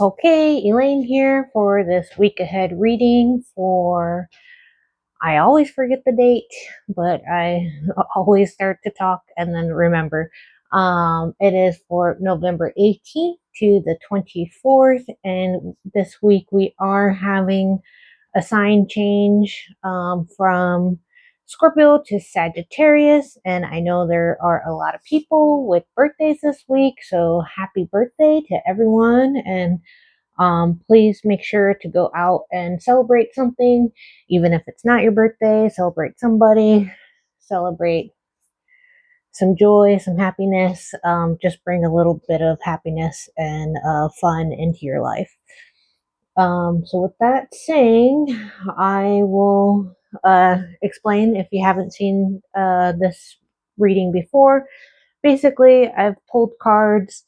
Okay, Elaine here for this week ahead reading for, I always forget the date, but I always start to talk and then remember. It is for November 18th to the 24th, and this week we are having a sign change from Scorpio to Sagittarius, and I know there are a lot of people with birthdays this week, so happy birthday to everyone, and please make sure to go out and celebrate something, even if it's not your birthday. Celebrate somebody, celebrate some joy, some happiness. Just bring a little bit of happiness and fun into your life. So, with that saying, I will explain if you haven't seen this reading before. Basically, I've pulled cards,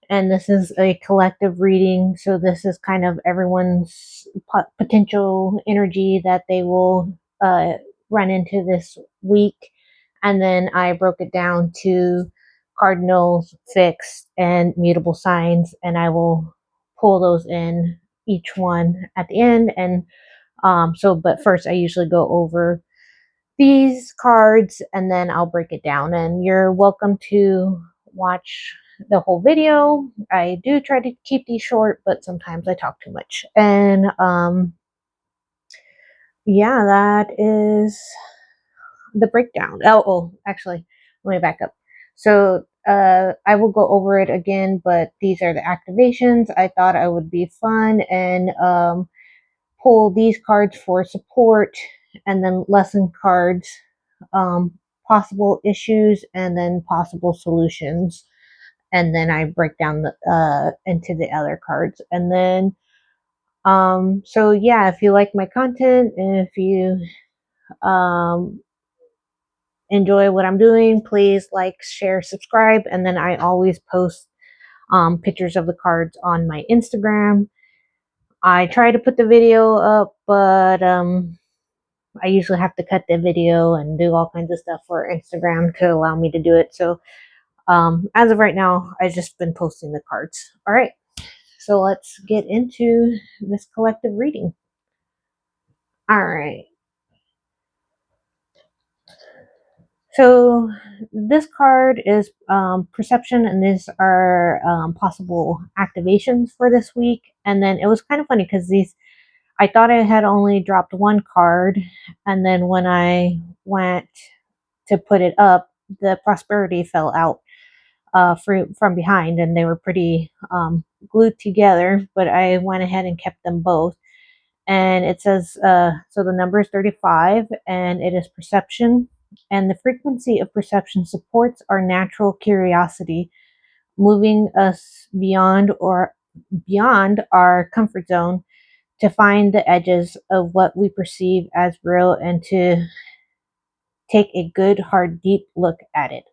and this is a collective reading. So, this is kind of everyone's potential energy that they will run into this week. And then I broke it down to cardinals, fixed, and mutable signs, and I will pull those in each one at the end. And but first, I usually go over these cards and then I'll break it down. And you're welcome to watch the whole video. I do try to keep these short, but sometimes I talk too much. And yeah, that is the breakdown. Actually, let me back up. So I will go over it again, but these are the activations. I thought I would be fun and pull these cards for support, and then lesson cards, um, possible issues, and then possible solutions. And then I break down the into the other cards. And then so yeah, if you like my content and if you um enjoy what I'm doing, please like, share, subscribe. And then I always post pictures of the cards on my Instagram. I try to put the video up, but I usually have to cut the video and do all kinds of stuff for Instagram to allow me to do it. So as of right now, I've just been posting the cards. All right, so let's get into this collective reading. All right. So this card is perception, and these are possible activations for this week. And then it was kind of funny because I thought I had only dropped one card, and then when I went to put it up, the prosperity fell out from behind, and they were pretty glued together. But I went ahead and kept them both. And it says, so the number is 35, and it is perception. And the frequency of perception supports our natural curiosity, moving us beyond our comfort zone to find the edges of what we perceive as real and to take a good, hard, deep look at it.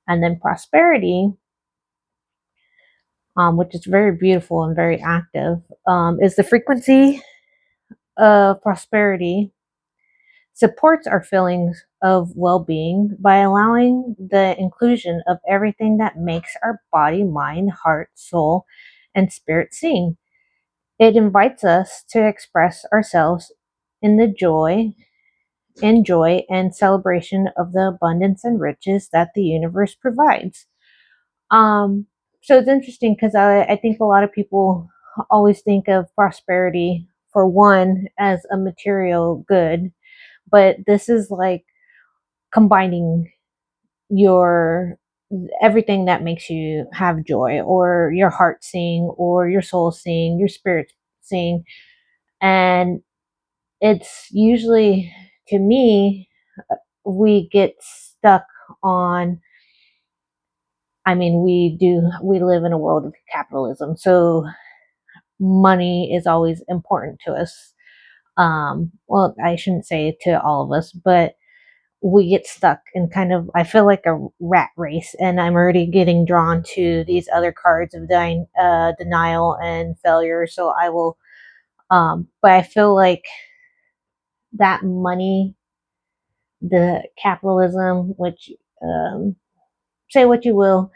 And then prosperity, which is very beautiful and very active, is the frequency of prosperity supports our feelings of well-being by allowing the inclusion of everything that makes our body, mind, heart, soul, and spirit sing. It invites us to express ourselves in the joy and celebration of the abundance and riches that the universe provides. Um, so it's interesting because I think a lot of people always think of prosperity for one as a material good, but this is like combining your everything that makes you have joy, or your heart sing, or your soul sing, your spirit sing. And it's usually, to me, we get stuck on, we live in a world of capitalism, so money is always important to us. Well, I shouldn't say to all of us, but we get stuck in kind of, I feel like, a rat race, and I'm already getting drawn to these other cards of denial and failure. So I will, but I feel like that money, the capitalism, which, say what you will,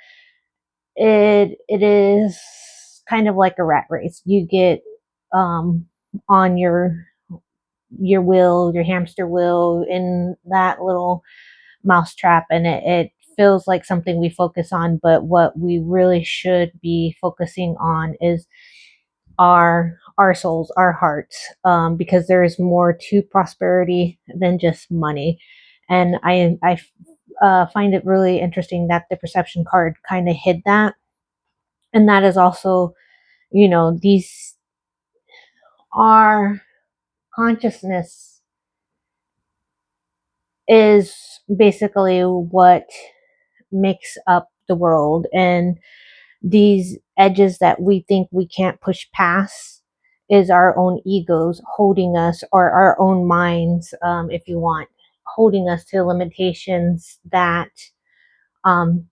it is kind of like a rat race. You get on your wheel, your hamster wheel, in that little mousetrap, and it feels like something we focus on, but what we really should be focusing on is our souls, our hearts, because there is more to prosperity than just money. And I find it really interesting that the perception card kind of hid that, and that is also, these are consciousness is basically what makes up the world, and these edges that we think we can't push past is our own egos holding us, or our own minds, if you want, holding us to limitations that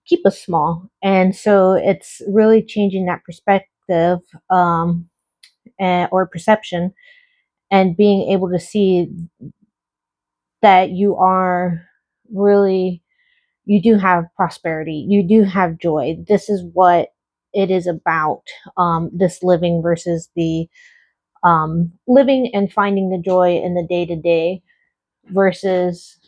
keep us small. And so it's really changing that perspective, or perception, and being able to see that you are really, you do have prosperity, you do have joy. This is what it is about, this living versus the living and finding the joy in the day to day versus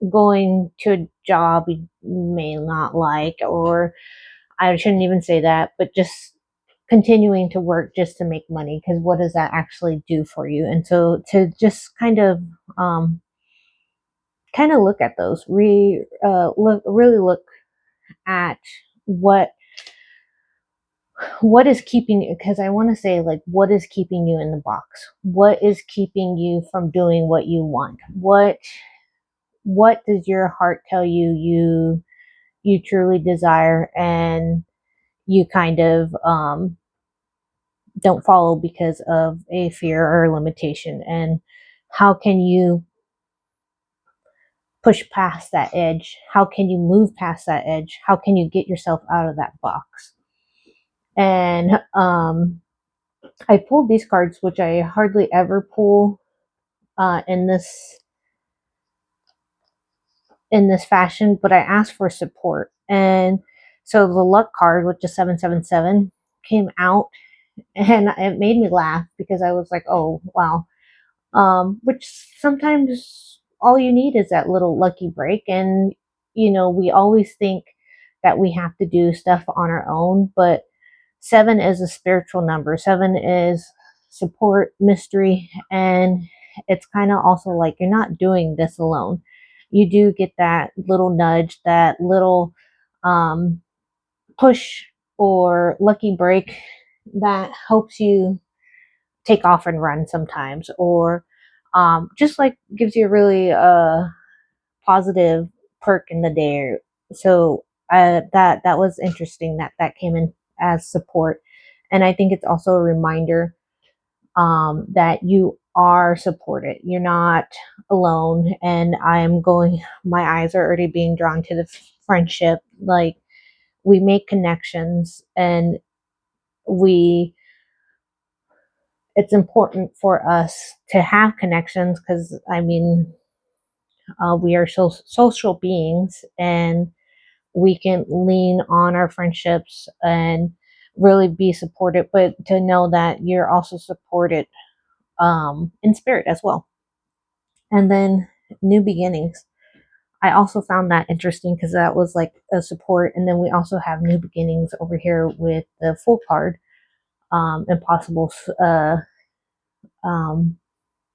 going to a job you may not like, or I shouldn't even say that, but just continuing to work just to make money, because what does that actually do for you? And so to just um, kind of look at those, really look at what what is keeping, because I want to say, like, what is keeping you in the box? What is keeping you from doing what you want? What does your heart tell you you truly desire, and you kind of don't follow because of a fear or limitation? And how can you push past that edge? How can you move past that edge? How can you get yourself out of that box? And I pulled these cards, which I hardly ever pull in this fashion, but I asked for support. And so the luck card, which is 777, came out, and it made me laugh because I was like, oh wow. Which sometimes all you need is that little lucky break. And we always think that we have to do stuff on our own, but seven is a spiritual number. Seven is support, mystery, and it's kind of also like you're not doing this alone. You do get that little nudge, that little um, push or lucky break that helps you take off and run sometimes, or just like gives you a really positive perk in the day. So that was interesting that that came in as support. And I think it's also a reminder that you are supported. You're not alone. And my eyes are already being drawn to the friendship. Like, we make connections, and we, it's important for us to have connections, because I mean, we are social beings, and we can lean on our friendships and really be supported, but to know that you're also supported in spirit as well. And then new beginnings. I also found that interesting because that was like a support. And then we also have new beginnings over here with the full card, and um,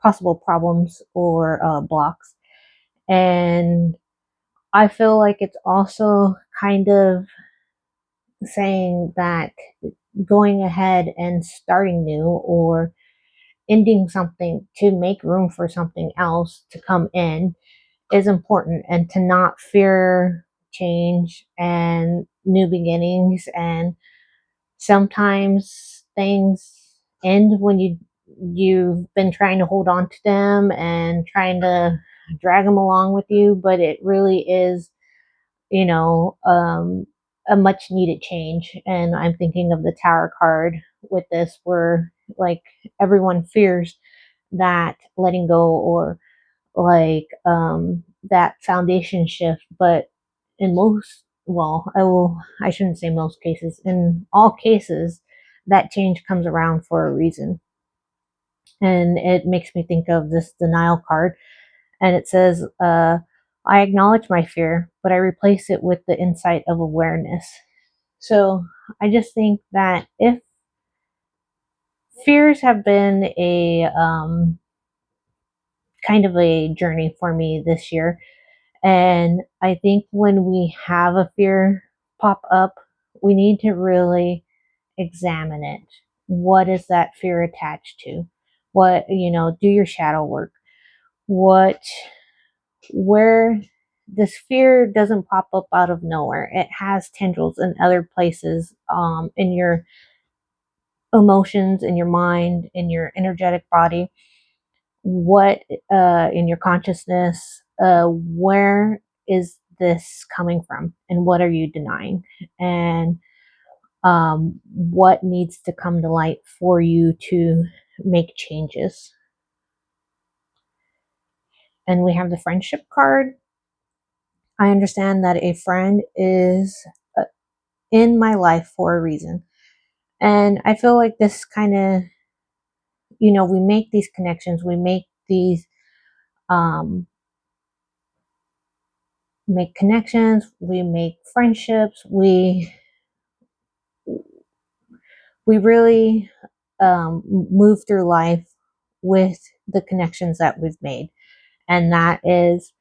possible problems or blocks. And I feel like it's also kind of saying that going ahead and starting new, or ending something to make room for something else to come in, is important, and to not fear change and new beginnings. And sometimes things end when you've been trying to hold on to them and trying to drag them along with you, but it really is, you know, a much needed change. And I'm thinking of the Tower card with this, where like everyone fears that letting go, or like that foundation shift. But in most, well, I shouldn't say most cases, in all cases, that change comes around for a reason. And it makes me think of this denial card, and it says, I acknowledge my fear, but I replace it with the insight of awareness. So I just think that if fears have been a kind of a journey for me this year, and I think when we have a fear pop up, we need to really examine it. What is that fear attached to? What, do your shadow work. What, where this fear doesn't pop up out of nowhere. It has tendrils in other places, in your emotions, in your mind, in your energetic body. What, in your consciousness, where is this coming from, and what are you denying, and what needs to come to light for you to make changes. And we have the friendship card. I understand that a friend is in my life for a reason. And I feel like this kind of, we make these connections, we um, make connections, we make friendships, we really move through life with the connections that we've made. And that is,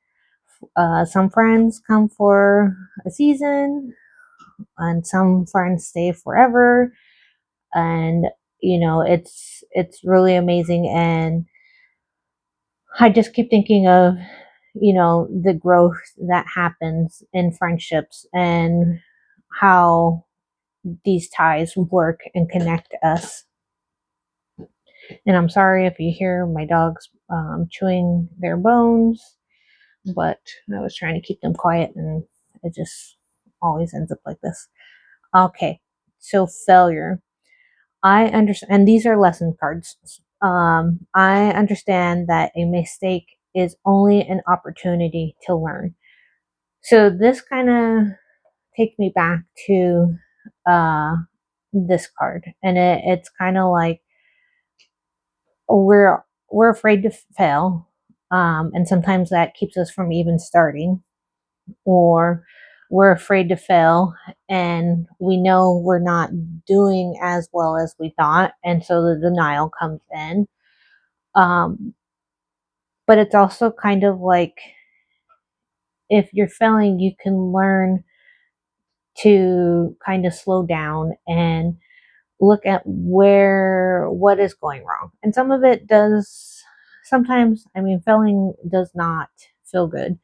some friends come for a season, and some friends stay forever. And it's really amazing. And I just keep thinking of, the growth that happens in friendships, and how these ties work and connect us. And I'm sorry if you hear my dogs chewing their bones, but I was trying to keep them quiet, and it just always ends up like this. Okay, so failure. I understand, and these are lesson cards. I understand that a mistake is only an opportunity to learn. So this kind of takes me back to uh, this card, and it's kind of like we're afraid to fail, and sometimes that keeps us from even starting, or we're afraid to fail, and we know we're not doing as well as we thought, and so the denial comes in. Um, but it's also kind of like, if you're failing, you can learn to kind of slow down and look at what is going wrong. And some of it does, sometimes, I mean, failing does not feel good.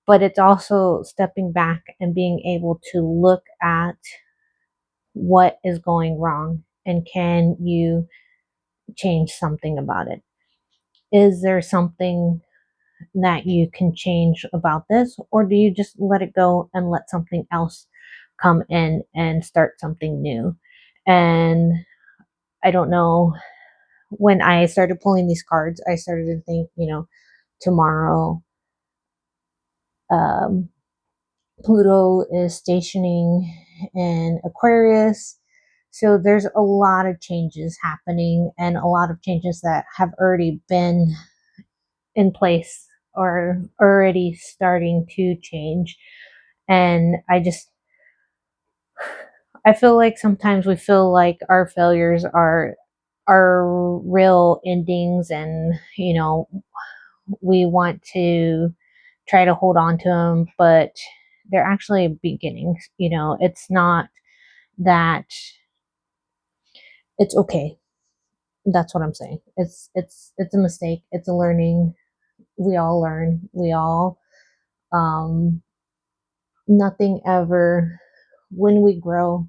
But it's also stepping back and being able to look at what is going wrong, and can you change something about it? Is there something that you can change about this, or do you just let it go and let something else come in and start something new? And I don't know, when I started pulling these cards, I started to think, tomorrow, um, Pluto is stationing in Aquarius. So there's a lot of changes happening, and a lot of changes that have already been in place or already starting to change. And I feel like sometimes we feel like our failures are real endings, and we want to try to hold on to them, but they're actually beginnings. It's not that. It's okay. That's what I'm saying. It's a mistake. It's a learning. We all learn. We all, um nothing ever, when we grow,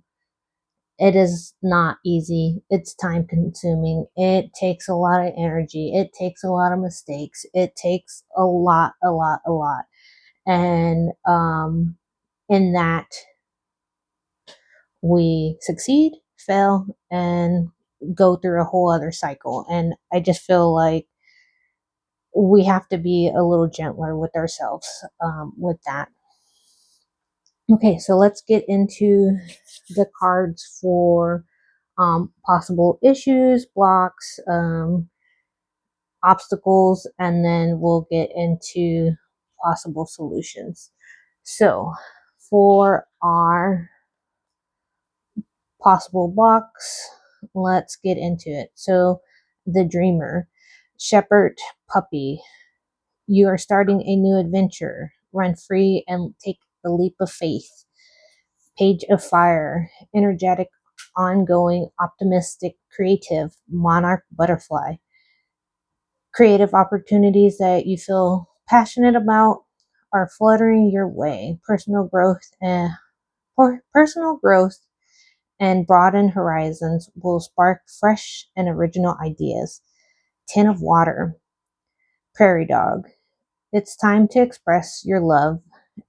it is not easy. It's time consuming. It takes a lot of energy. It takes a lot of mistakes. It takes a lot, a lot, a lot. And in that, we succeed, fail, and go through a whole other cycle. And I just feel like we have to be a little gentler with ourselves, with that. Okay, so let's get into the cards for possible issues, blocks, obstacles, and then we'll get into possible solutions. So, for our possible blocks, let's get into it. So, the dreamer, shepherd puppy, you are starting a new adventure. Run free and take the leap of faith. Page of fire, energetic, ongoing, optimistic, creative, monarch butterfly. Creative opportunities that you feel passionate about are fluttering your way. Personal growth and broaden horizons will spark fresh and original ideas. Tin of water, prairie dog. It's time to express your love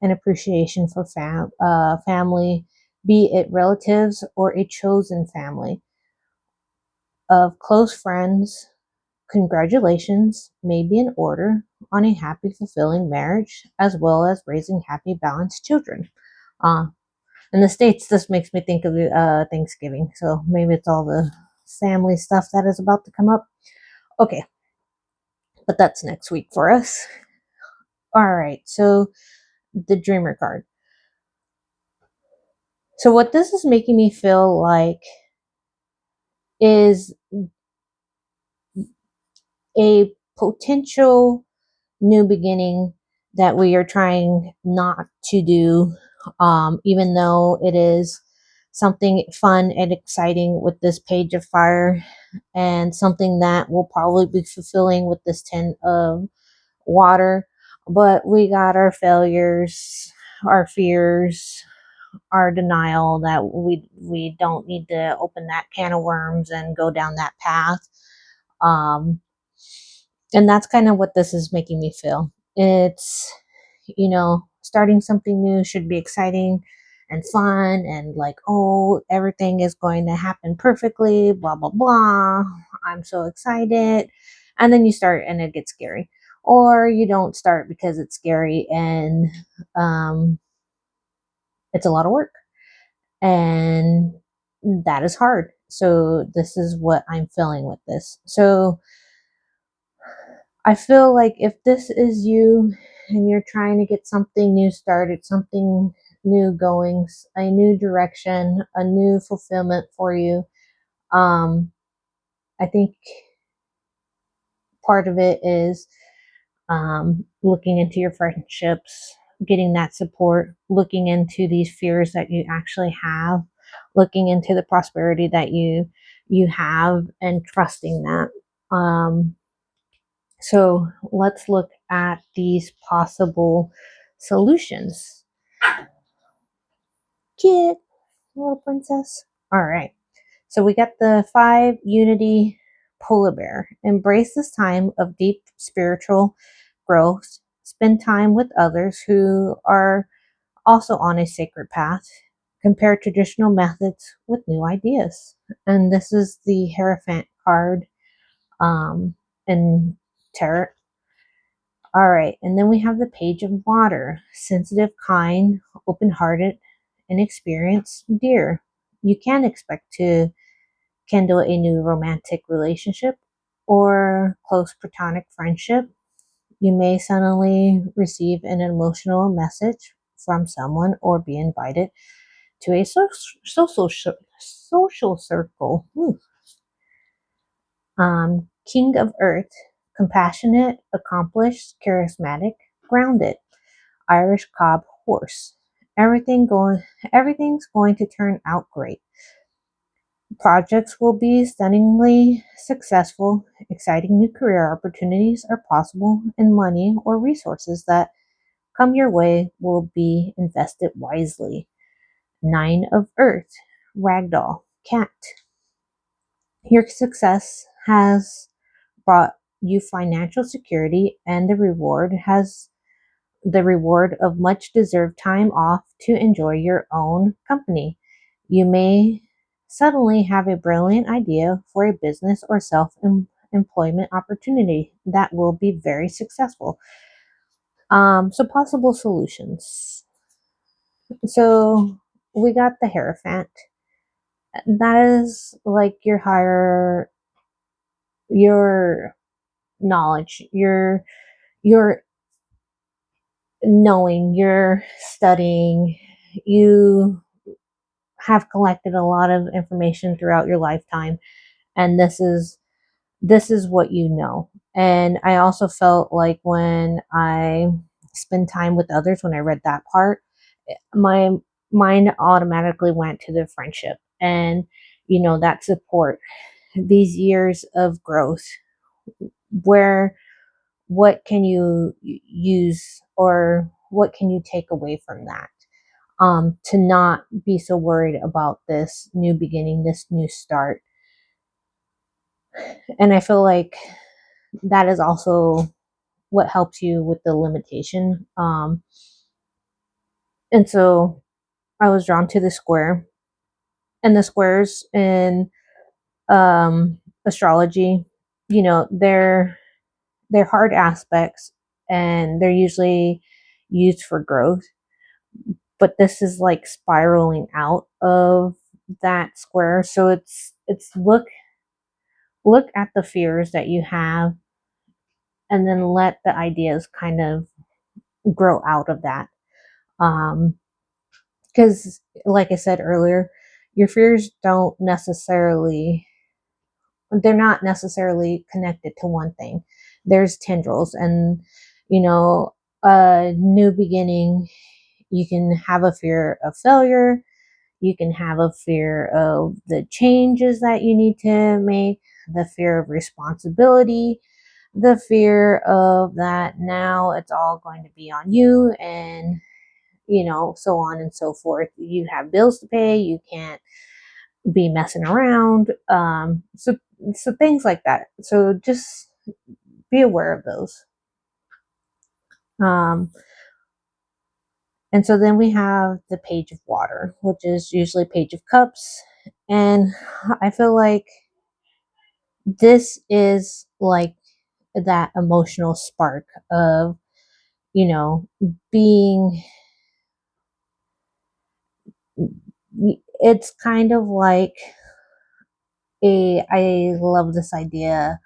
and appreciation for family, be it relatives or a chosen family of close friends. Congratulations may be in order on a happy, fulfilling marriage, as well as raising happy, balanced children. Uh, in the States, this makes me think of Thanksgiving, so maybe it's all the family stuff that is about to come up. Okay, but that's next week for us. All right, so the Dreamer card. So, what this is making me feel like is a potential new beginning that we are trying not to do, even though it is something fun and exciting with this page of fire, and something that will probably be fulfilling with this 10 of water. But we got our failures, our fears, our denial that we don't need to open that can of worms and go down that path. Um, and that's kind of what this is making me feel. It's, starting something new should be exciting and fun and like, oh, everything is going to happen perfectly, blah, blah, blah. I'm so excited. And then you start and it gets scary. Or you don't start because it's scary and um, it's a lot of work. And that is hard. So, this is what I'm feeling with this. So, I feel like if this is you and you're trying to get something new started, something new going, a new direction, a new fulfillment for you, um, I think part of it is looking into your friendships, getting that support, looking into these fears that you actually have, looking into the prosperity that you have, and trusting that. So let's look at these possible solutions. Kid, little princess. All right. So we got the 5 unity polar bear. Embrace this time of deep spiritual growth. Spend time with others who are also on a sacred path. Compare traditional methods with new ideas. And this is the Hierophant card in tarot. All right, and then we have the page of water. Sensitive, kind, open hearted, and experienced dear. You can expect to kindle a new romantic relationship or close platonic friendship. You may suddenly receive an emotional message from someone or be invited to a social circle. King of Earth, compassionate, accomplished, charismatic, grounded. Irish cob horse. Everything's going to turn out great. Projects will be stunningly successful. Exciting new career opportunities are possible, and money or resources that come your way will be invested wisely. 9 of Earth, Ragdoll, cat. Your success has brought you financial security, and the reward of much deserved time off to enjoy your own company. You may suddenly have a brilliant idea for a business or self employment opportunity that will be very successful. So, possible solutions. So we got the Hierophant. That is like your knowledge, your knowing, your studying. You have collected a lot of information throughout your lifetime, and this is what you know. And I also felt like when I spend time with others, when I read that part, my mind automatically went to the friendship and that support, these years of growth, where what can you use or what can you take away from that, to not be so worried about this new beginning, this new start. And I feel like that is also what helps you with the limitation. And so I was drawn to the square, and the squares in astrology, they're hard aspects, and they're usually used for growth. But this is like spiraling out of that square. So it's look at the fears that you have, and then let the ideas kind of grow out of that. Because like I said earlier, your fears don't necessarily they're not necessarily connected to one thing. There's tendrils, and you know a new beginning, you can have a fear of failure, you can have a fear of the changes that you need to make, the fear of responsibility, the fear of that now it's all going to be on you, and so on and so forth. You have bills to pay, you can't be messing around. So things like that. So just be aware of those. Um, and so then we have the Page of Water, which is usually Page of Cups. And I feel like this is like that emotional spark of, you know, being, it's kind of like I love this idea,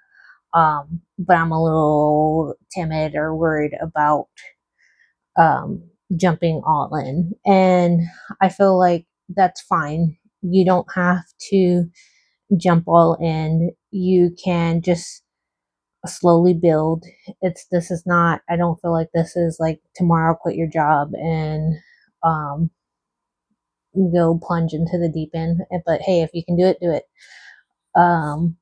but I'm a little timid or worried about um, jumping all in. And I feel like that's fine. You don't have to jump all in. You can just slowly build. This is not, I don't feel like this is like tomorrow quit your job and um, go plunge into the deep end. But hey, if you can do it, do it. Um,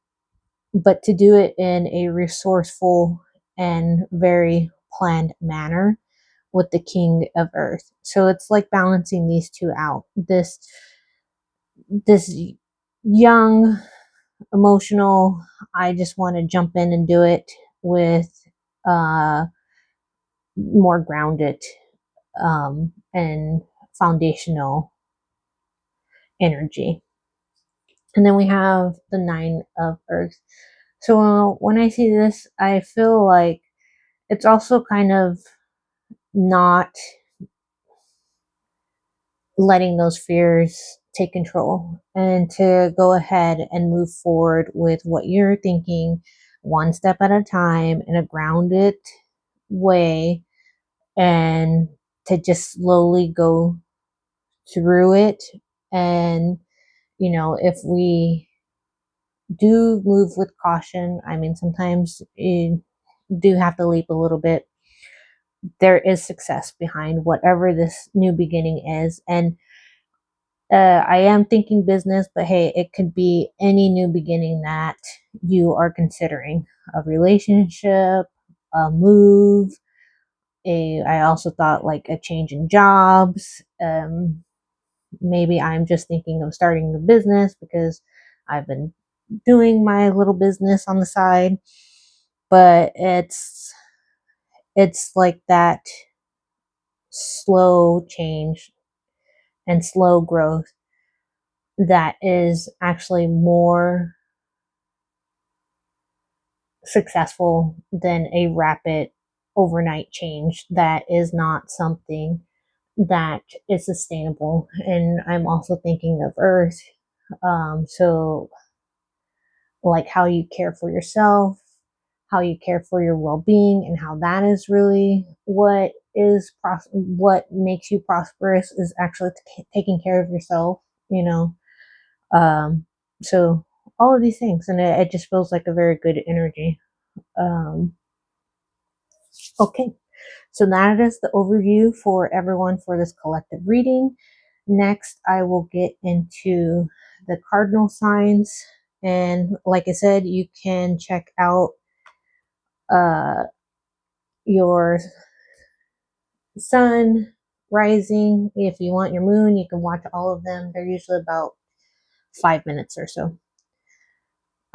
but to do it in a resourceful and very planned manner with the King of Earth. So it's like balancing these two out. This young, emotional, I just want to jump in and do it, with uh more grounded and foundational energy. And then we have the Nine of Earth. So when I see this, I feel like it's also kind of not letting those fears take control, and to go ahead and move forward with what you're thinking, one step at a time, in a grounded way, and to just slowly go through it. And if we do move with caution, I mean, sometimes you do have to leap a little bit. There is success behind whatever this new beginning is. And I am thinking business, but hey, it could be any new beginning that you are considering, a relationship, a move. I also thought like a change in jobs. Maybe I'm just thinking of starting a business because I've been doing my little business on the side. But it's like that slow change and slow growth that is actually more successful than a rapid overnight change that is not something that is sustainable. And I'm also thinking of Earth. So like how you care for yourself, how you care for your well-being, and how that is really what makes you prosperous is actually taking care of yourself, you know. Um, so all of these things, and it just feels like a very good energy. Um, okay, so that is the overview for everyone for this collective reading. Next, I will get into the cardinal signs. And like I said, you can check out uh, your sun, rising. If you want your moon, you can watch all of them. They're usually about 5 minutes or so.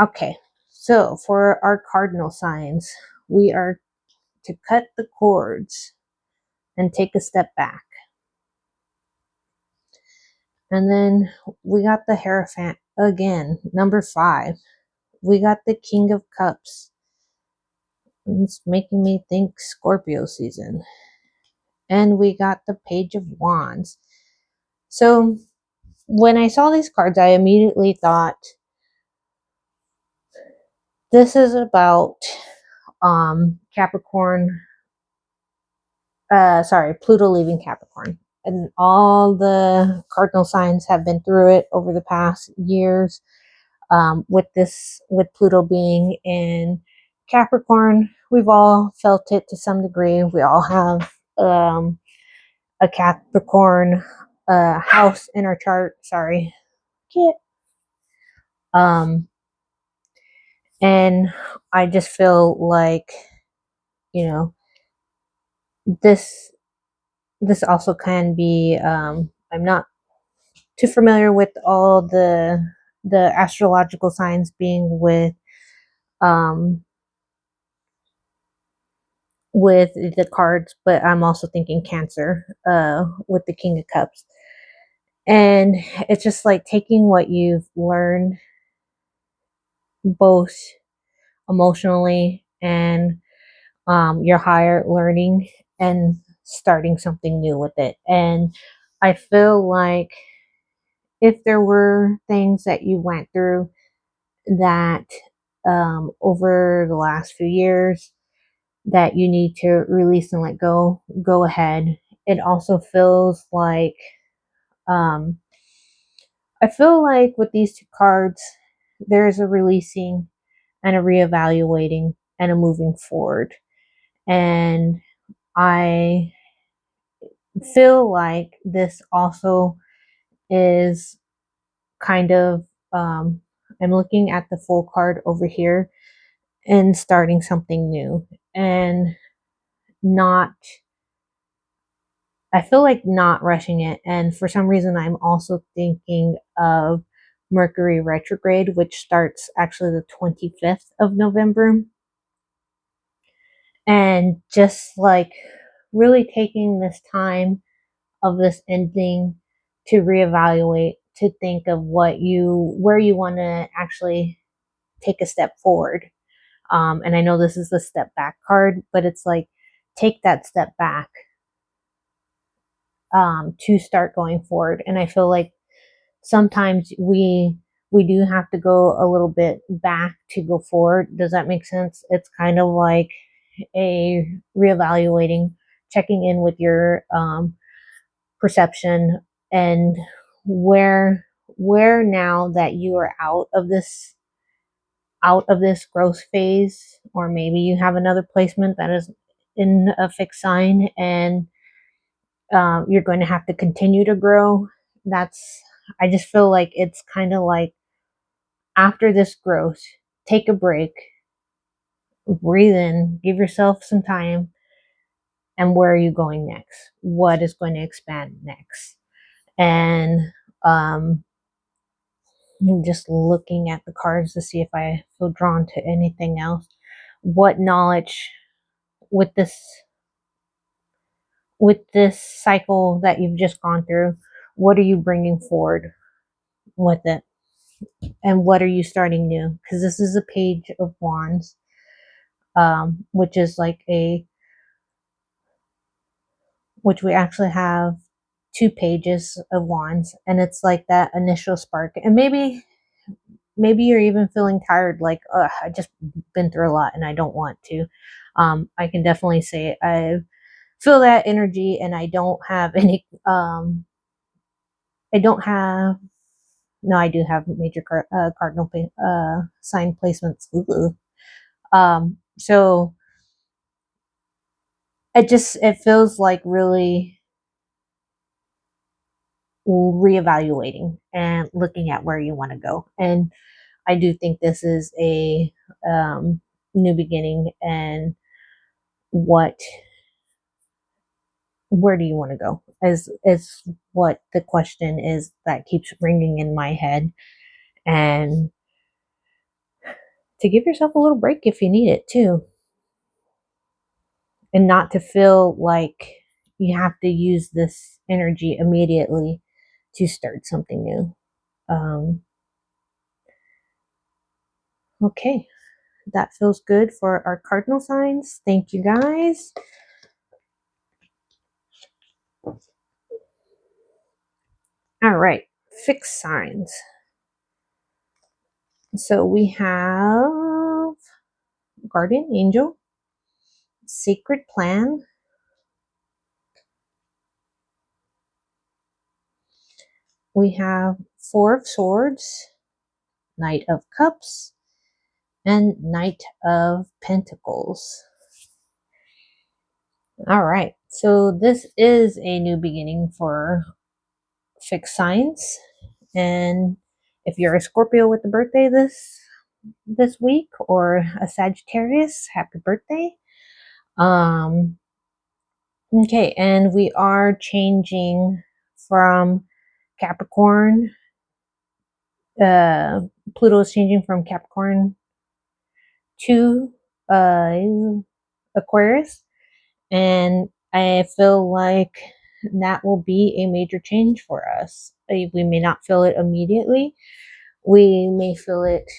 Okay, so for our cardinal signs, we are to cut the cords and take a step back. And then we got the Hierophant again, number 5. We got the King of Cups. It's making me think Scorpio season. And we got the Page of Wands. So when I saw these cards, I immediately thought this is about Capricorn, Pluto leaving Capricorn. And all the cardinal signs have been through it over the past years. With Pluto being in Capricorn, we've all felt it to some degree. We all have a Capricorn house in our chart. Sorry, kid. Um, and I just feel like, you know, this this also can be. I'm not too familiar with all the astrological signs being um with the cards, but I'm also thinking Cancer with the King of Cups. And it's just like taking what you've learned both emotionally and your higher learning and starting something new with it. And I feel like if there were things that you went through that over the last few years that you need to release and let go, go ahead. It also feels like um, I feel like with these two cards, there's a releasing and a reevaluating and a moving forward. And I feel like this also is kind of, I'm looking at the full card over here and starting something new and not, I feel like not rushing it. And for some reason, I'm also thinking of Mercury retrograde, which starts actually the 25th of November. And just like really taking this time of this ending to reevaluate, to think of where you want to actually take a step forward. And I know this is the step back card, but it's like take that step back to start going forward. And I feel like sometimes we do have to go a little bit back to go forward. Does that make sense? It's kind of like a reevaluating, checking in with your perception and where now that you are out of this growth phase, or maybe you have another placement that is in a fixed sign and you're going to have to continue to grow. That's, I just feel like it's kind of like after this growth, take a break, breathe in, give yourself some time, and where are you going next? What is going to expand next? And um, I'm just looking at the cards to see if I feel drawn to anything else. What knowledge with this cycle that you've just gone through, what are you bringing forward with it? And what are you starting new? Because this is a Page of Wands, which is like which we actually have 2 pages of wands, and it's like that initial spark. And maybe you're even feeling tired, like, I just been through a lot and I don't want to. I can definitely say I feel that energy, and I don't have any I don't have no, I do have major cardinal sign placements. So it feels like really reevaluating and looking at where you want to go. And I do think this is a new beginning. And what where do you want to go is what the question is that keeps ringing in my head. And to give yourself a little break if you need it too, and not to feel like you have to use this energy immediately to start something new. Okay, that feels good for our cardinal signs. Thank you guys. All right, fixed signs. So we have guardian angel, sacred plan, we have four of swords, knight of cups, and knight of pentacles. All right, so this is a new beginning for fixed signs. And if you're a Scorpio with a birthday this week, or a Sagittarius, happy birthday. Okay, and we are changing from Capricorn. Pluto is changing from Capricorn to Aquarius, and I feel like that will be a major change for us. We may not feel it immediately. We may feel it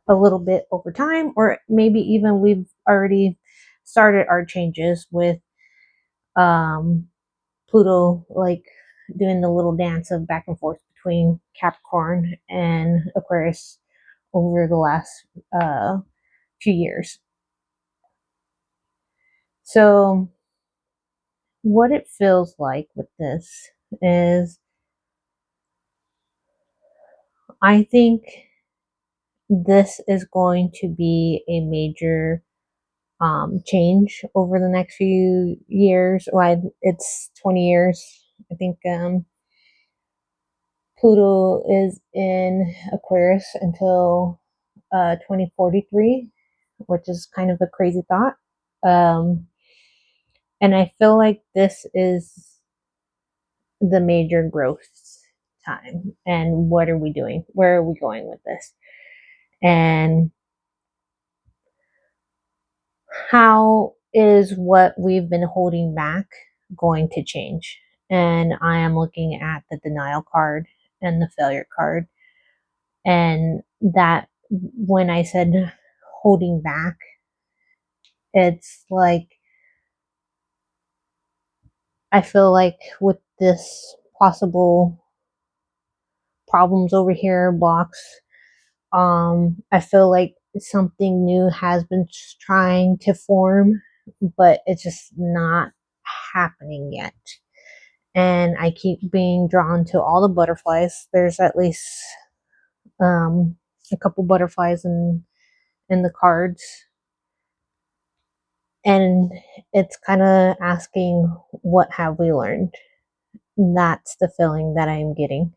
a little bit over time, or maybe even we've already started our changes with Pluto, like doing the little dance of back and forth between Capricorn and Aquarius over the last few years. So, what it feels like with this is, I think this is going to be a major change over the next few years. Well, it's 20 years. I think Pluto is in Aquarius until 2043, which is kind of a crazy thought. And I feel like this is the major growth time. And what are we doing? Where are we going with this? And how is what we've been holding back going to change? And I am looking at the denial card and the failure card. And that, when I said holding back, it's like, I feel like with this possible problems over here, blocks, I feel like something new has been trying to form, but it's just not happening yet. And I keep being drawn to all the butterflies. There's at least a couple butterflies in the cards, and it's kind of asking, what have we learned? That's the feeling that I'm getting.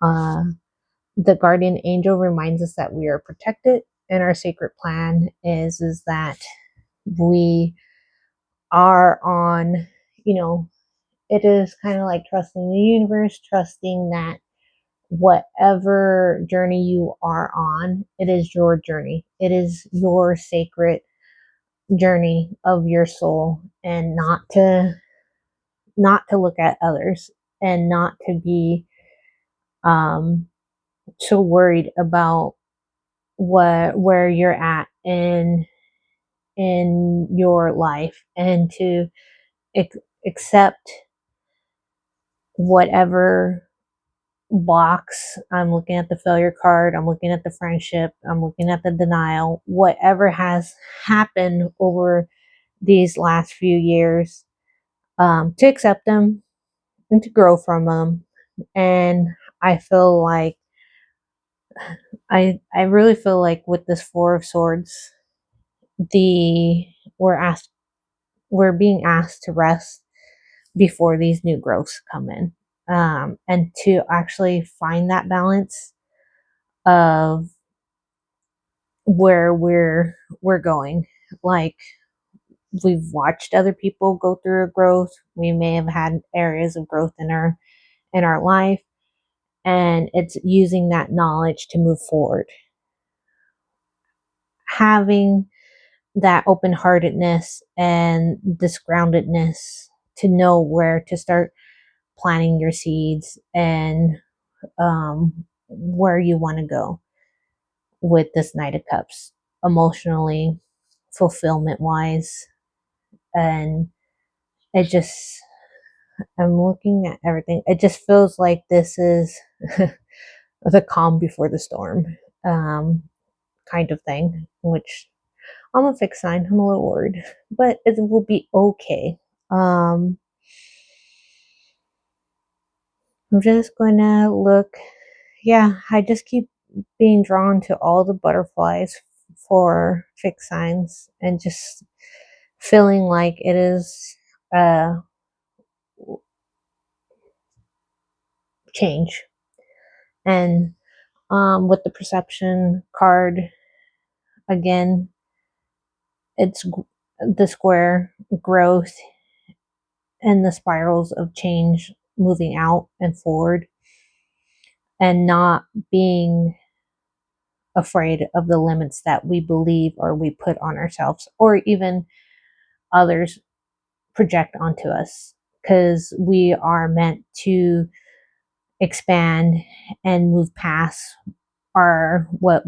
The guardian angel reminds us that we are protected, and our sacred plan is that we are on, it is kind of like trusting the universe, trusting that whatever journey you are on, it is your journey. It is your sacred journey of your soul, and not to look at others, and not to be so worried about where you're at in your life, and to accept whatever box. I'm looking at the failure card, I'm looking at the friendship, I'm looking at the denial, whatever has happened over these last few years, to accept them and to grow from them. And I feel like I really feel like with this Four of Swords, the we're asked we're being asked to rest before these new growths come in, and to actually find that balance of where we're going. Like, we've watched other people go through a growth. We may have had areas of growth in our life, and it's using that knowledge to move forward. Having that open heartedness and this groundedness to know where to start planting your seeds, and where you want to go with this Knight of Cups, emotionally, fulfillment wise. And it just, I'm looking at everything. It just feels like this is the calm before the storm, um, kind of thing, which I'm a fixed sign. I'm a little worried, but it will be okay. Um, I'm just going to look. Yeah, I just keep being drawn to all the butterflies for fixed signs, and just feeling like it is a change. And with the perception card, again, it's the square growth and the spirals of change, moving out and forward, and not being afraid of the limits that we believe or we put on ourselves, or even others project onto us, because we are meant to expand and move past our what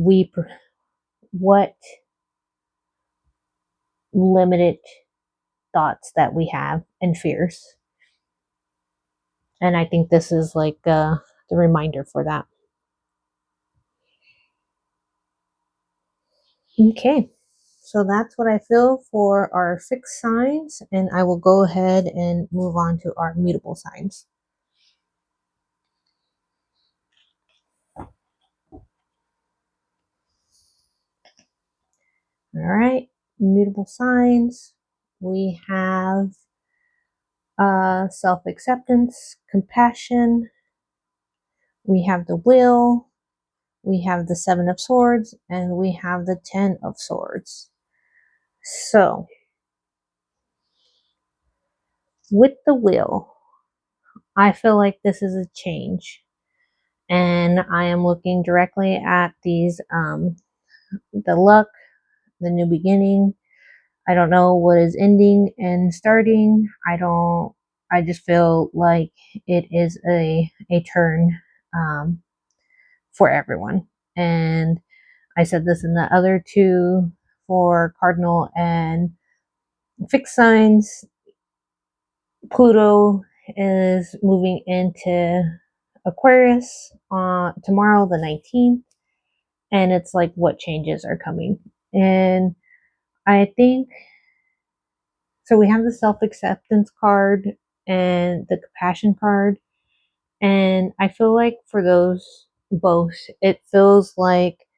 limited thoughts that we have and fears. And I think this is like the reminder for that. Okay, so that's what I feel for our fixed signs, and I will go ahead and move on to our mutable signs. All right, mutable signs. We have self acceptance, compassion. We have the will. We have the Seven of Swords, and we have the Ten of Swords. So, with the will, I feel like this is a change. And I am looking directly at these, the luck, the new beginning. I don't know what is ending and starting. I just feel like it is a turn, for everyone. And I said this in the other two for cardinal and fixed signs. Pluto is moving into Aquarius on tomorrow, the 19th. And it's like, what changes are coming? And I think so. We have the self acceptance card and the compassion card. And I feel like for those both, it feels like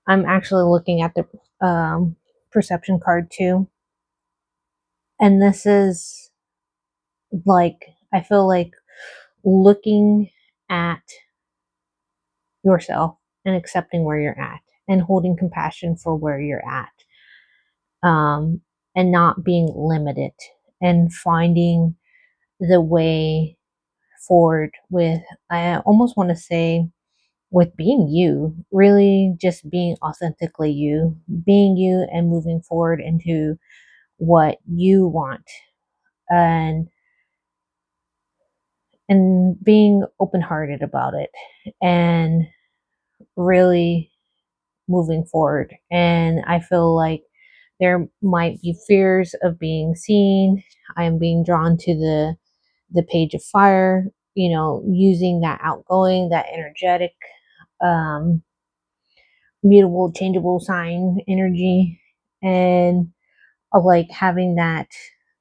I'm actually looking at the perception card too. And this is like, I feel like looking at yourself and accepting where you're at and holding compassion for where you're at, and not being limited, and finding the way forward with, I almost want to say, with being you, really just being authentically you, being you, and moving forward into what you want, and being open-hearted about it, and really moving forward. And I feel like there might be fears of being seen. I am being drawn to the Page of Fire, using that outgoing, that energetic, um, mutable, changeable sign energy, and of like having that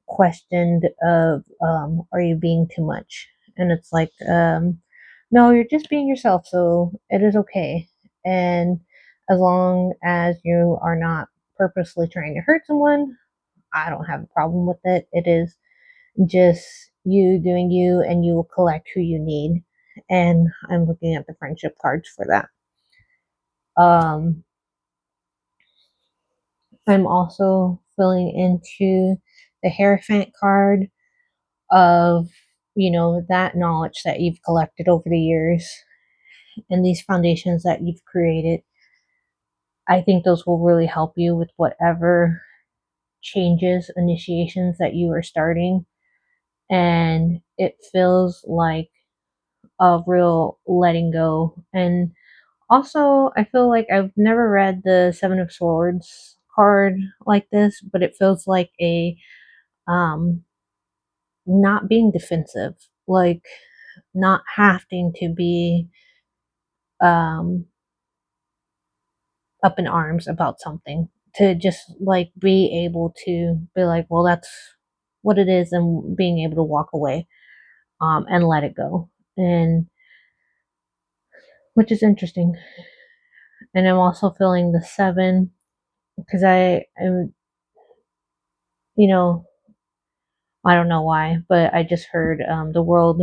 questioned of, are you being too much? And it's like, no, you're just being yourself, so it is okay. And as long as you are not purposely trying to hurt someone, I don't have a problem with it. It is just you doing you, and you will collect who you need. And I'm looking at the friendship cards for that. I'm also filling into the Hierophant card of, that knowledge that you've collected over the years and these foundations that you've created. I think those will really help you with whatever changes, initiations that you are starting. And it feels like a real letting go. And also, I feel like I've never read the Seven of Swords card like this, but it feels like a um not being defensive, like not having to be um up in arms about something, to just like be able to be like, well, that's what it is, and being able to walk away, and let it go. And which is interesting. And I'm also feeling the seven, because I am, you know I don't know why, but I just heard, the world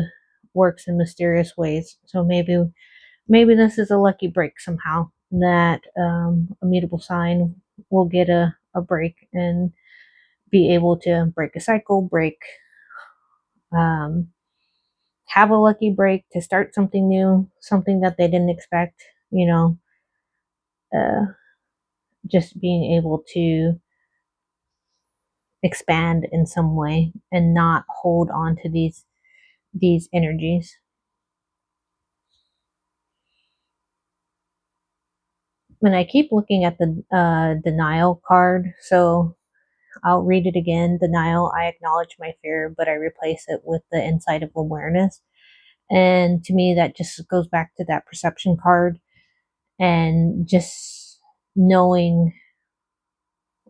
works in mysterious ways. So maybe this is a lucky break somehow, that, a mutable sign will get a break and be able to break a cycle, um, have a lucky break to start something new, something that they didn't expect, uh, just being able to expand in some way and not hold on to these energies. And I keep looking at the, denial card, so I'll read it again. Denial: I acknowledge my fear, but I replace it with the insight of awareness. And to me, that just goes back to that perception card, and just knowing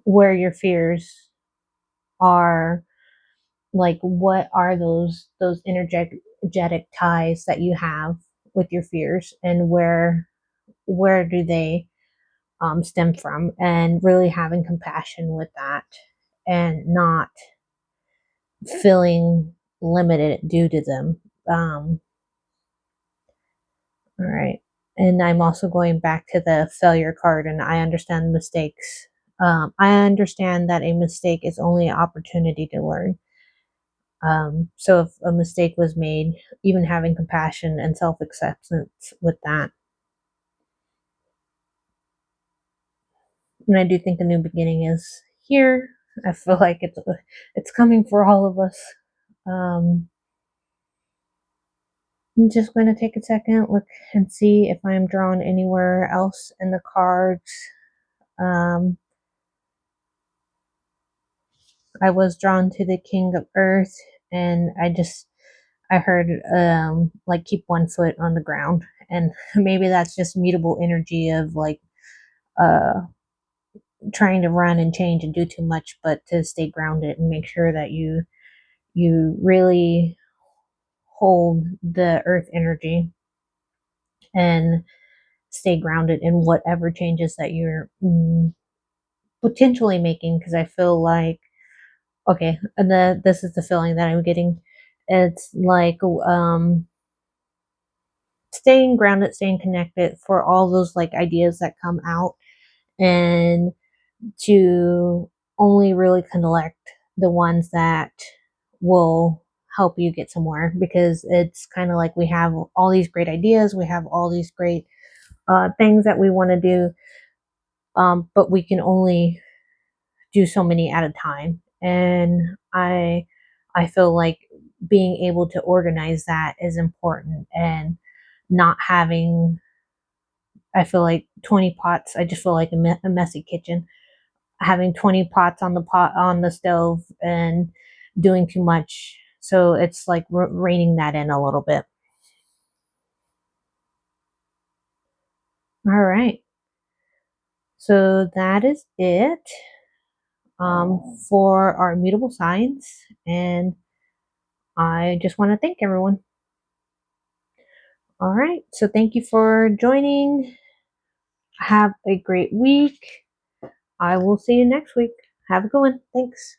where your fears are, like what are those energetic ties that you have with your fears, and where do they, stem from, and really having compassion with that, and not feeling limited due to them. All right. And I'm also going back to the failure card, and I understand mistakes. I understand that a mistake is only an opportunity to learn. So if a mistake was made, even having compassion and self acceptance with that. And I do think a new beginning is here. I feel like it's coming for all of us. Um, I'm just going to take a second, look and see if I'm drawn anywhere else in the cards. Um, I was drawn to the King of Earth, and I heard, like keep one foot on the ground, and maybe that's just mutable energy of like, uh trying to run and change and do too much, but to stay grounded and make sure that you really hold the earth energy and stay grounded in whatever changes that you're, potentially making. Because I feel like, okay, this is the feeling that I'm getting. It's like, staying grounded, staying connected for all those like ideas that come out, and to only really collect the ones that will help you get somewhere. Because it's kind of like we have all these great ideas, we have all these great, things that we want to do, but we can only do so many at a time. And I feel like being able to organize that is important, and not having, I feel like 20 pots. I just feel like a messy kitchen, having 20 pots on the stove and doing too much So it's like reining that in a little bit. All right. So that is it for our mutable signs. And I just want to thank everyone. All right. So thank you for joining. Have a great week. I will see you next week. Have a good one. Thanks.